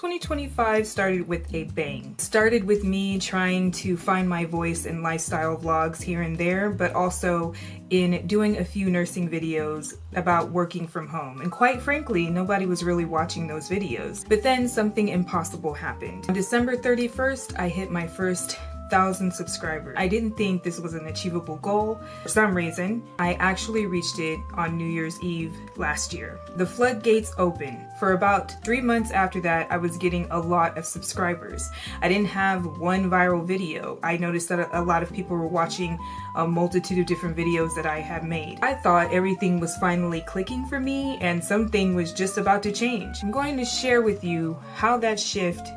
2025 started with a bang. Started with me trying to find my voice in lifestyle vlogs here and there, but also in doing a few nursing videos about working from home. And quite frankly, nobody was really watching those videos. But then something impossible happened. On December 31st, I hit my first 1,000 subscribers. I didn't think this was an achievable goal. For some reason, I actually reached it on New Year's Eve last year. The floodgates opened. For about 3 months after that, I was getting a lot of subscribers. I didn't have one viral video. I noticed that a lot of people were watching a multitude of different videos that I had made. I thought everything was finally clicking for me and something was just about to change. I'm going to share with you how that shift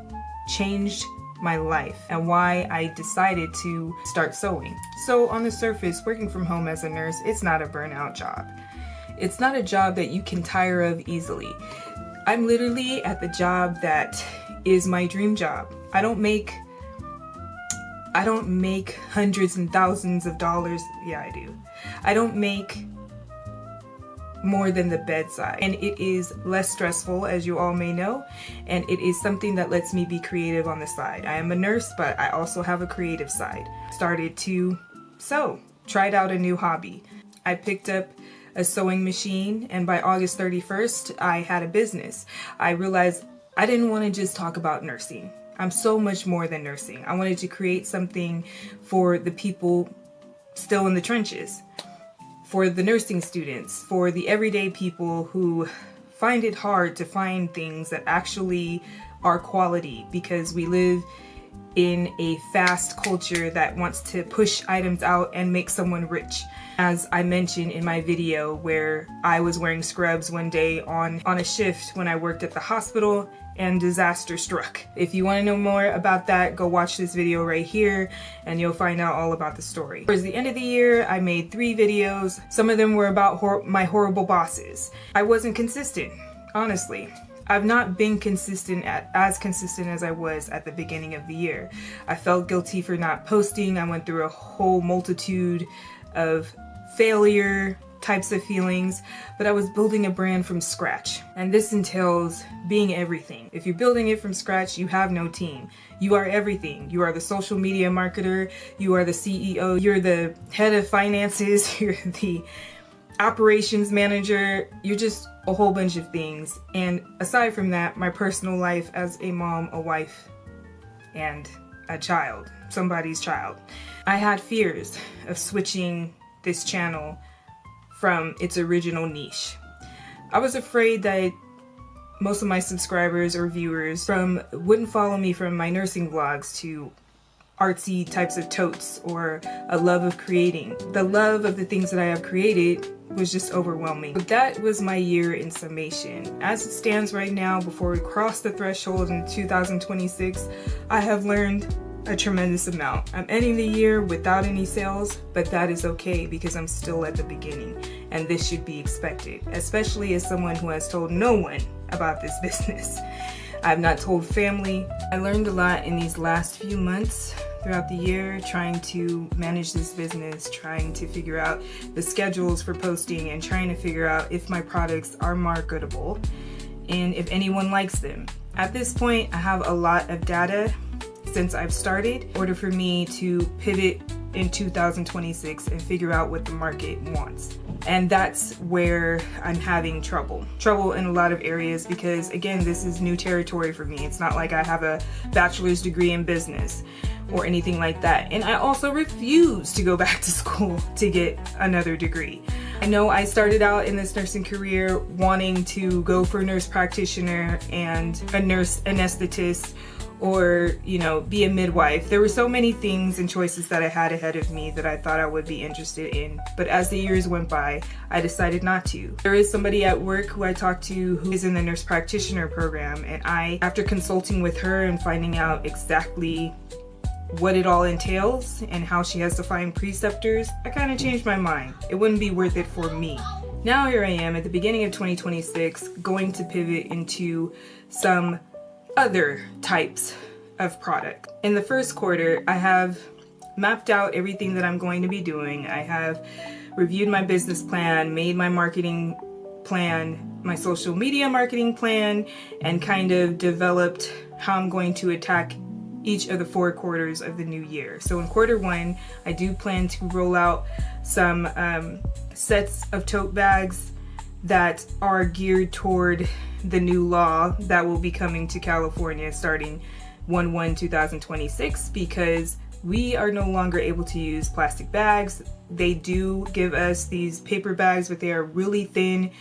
changed my life and why I decided to start sewing. So on the surface, working from home as a nurse, it's not a burnout job. It's not a job that you can tire of easily. I'm literally at the job that is my dream job. I don't make hundreds and thousands of dollars. Yeah, I do. I don't make more than the bedside, and it is less stressful, as you all may know, and it is something that lets me be creative on the side. I am a nurse, but I also have a creative side. Started to sew, tried out a new hobby. I picked up a sewing machine, and by August 31st, I had a business. I realized I didn't want to just talk about nursing. I'm so much more than nursing. I wanted to create something for the people still in the trenches, for the nursing students, for the everyday people who find it hard to find things that actually are quality, because we live in a fast culture that wants to push items out and make someone rich. As I mentioned in my video where I was wearing scrubs one day on a shift when I worked at the hospital and disaster struck. If you want to know more about that, go watch this video right here and you'll find out all about the story. Towards the end of the year, I made 3 videos. Some of them were about my horrible bosses. I wasn't consistent, honestly. I've not been as consistent as I was at the beginning of the year. I felt guilty for not posting. I went through a whole multitude of failure types of feelings, but I was building a brand from scratch. And this entails being everything. If you're building it from scratch, you have no team. You are everything. You are the social media marketer, you are the CEO, you're the head of finances, you're the operations manager, you're just a whole bunch of things. And aside from that, my personal life as a mom, a wife, and a child, somebody's child. I had fears of switching this channel from its original niche. I was afraid that most of my subscribers or viewers wouldn't follow me from my nursing vlogs to artsy types of totes or a love of creating. The love of the things that I have created was just overwhelming. But that was my year in summation. As it stands right now, before we cross the threshold in 2026, I have learned a tremendous amount. I'm ending the year without any sales, but that is okay because I'm still at the beginning and this should be expected, especially as someone who has told no one about this business. I've not told family. I learned a lot in these last few months throughout the year, trying to manage this business, trying to figure out the schedules for posting, and trying to figure out if my products are marketable and if anyone likes them. At this point, I have a lot of data since I've started in order for me to pivot in 2026 and figure out what the market wants. And that's where I'm having trouble in a lot of areas, because again, this is new territory for me. It's not like I have a bachelor's degree in business or anything like that. And I also refuse to go back to school to get another degree. I know I started out in this nursing career wanting to go for a nurse practitioner and a nurse anesthetist, or, you know, be a midwife. There were so many things and choices that I had ahead of me that I thought I would be interested in. But as the years went by, I decided not to. There is somebody at work who I talked to who is in the nurse practitioner program, and after consulting with her and finding out exactly what it all entails and how she has to find preceptors, I kind of changed my mind. It wouldn't be worth it for me. Now here I am at the beginning of 2026, going to pivot into some other types of product. In the first quarter, I have mapped out everything that I'm going to be doing. I have reviewed my business plan, made my marketing plan my social media marketing plan and kind of developed how I'm going to attack each of the 4 quarters of the new year. So in quarter 1, I do plan to roll out some sets of tote bags that are geared toward the new law that will be coming to California starting 1/1/2026, because we are no longer able to use plastic bags. They do give us these paper bags, but they are really thin,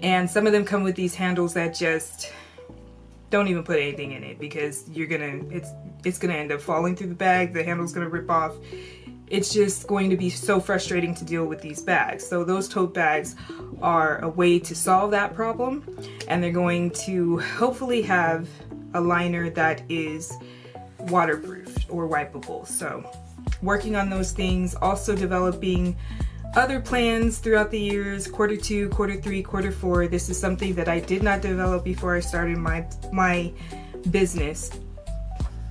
and some of them come with these handles that just don't even put anything in it, because it's gonna end up falling through the bag, the handle's gonna rip off. It's just going to be so frustrating to deal with these bags. So those tote bags are a way to solve that problem, and they're going to hopefully have a liner that is waterproof or wipeable. So working on those things, also developing other plans throughout the years, quarter 2, quarter 3, quarter 4. This is something that I did not develop before I started my business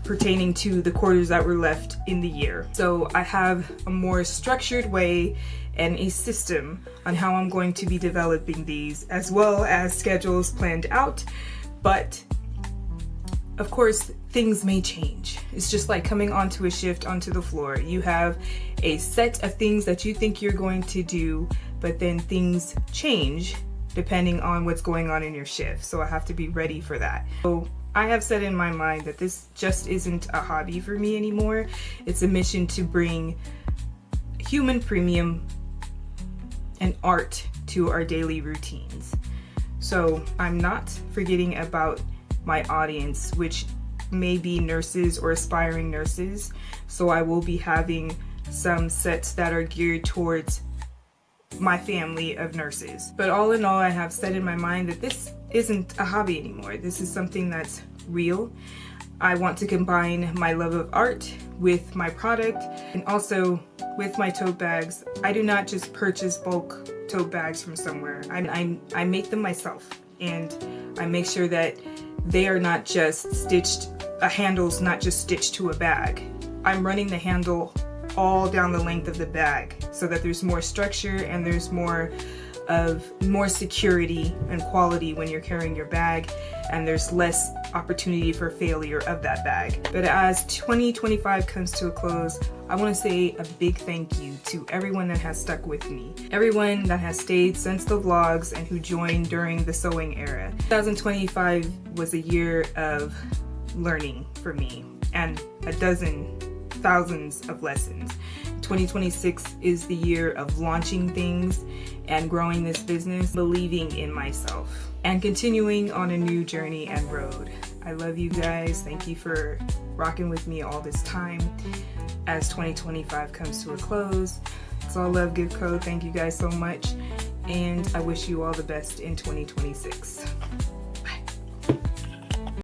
pertaining to the quarters that were left in the year. So I have a more structured way and a system on how I'm going to be developing these, as well as schedules planned out. But of course, things may change. It's just like coming onto a shift onto the floor. You have a set of things that you think you're going to do, but then things change depending on what's going on in your shift. So I have to be ready for that. So I have said in my mind that this just isn't a hobby for me anymore. It's a mission to bring human premium and art to our daily routines. So I'm not forgetting about my audience, which may be nurses or aspiring nurses. So I will be having some sets that are geared towards my family of nurses. But all in all, I have said in my mind that this isn't a hobby anymore. This is something that's real. I want to combine my love of art with my product, and also with my tote bags. I do not just purchase bulk tote bags from somewhere. I make them myself, and I make sure that they are not just stitched, a handle's not just stitched to a bag. I'm running the handle all down the length of the bag so that there's more structure and there's more security and quality when you're carrying your bag, and there's less opportunity for failure of that bag. But as 2025 comes to a close, I want to say a big thank you to everyone that has stuck with me, everyone that has stayed since the vlogs and who joined during the sewing era. 2025 was a year of learning for me and thousands of lessons. 2026 is the year of launching things and growing this business, believing in myself, and continuing on a new journey and road. I love you guys. Thank you for rocking with me all this time as 2025 comes to a close. It's all love, give code. Thank you guys so much, and I wish you all the best in 2026.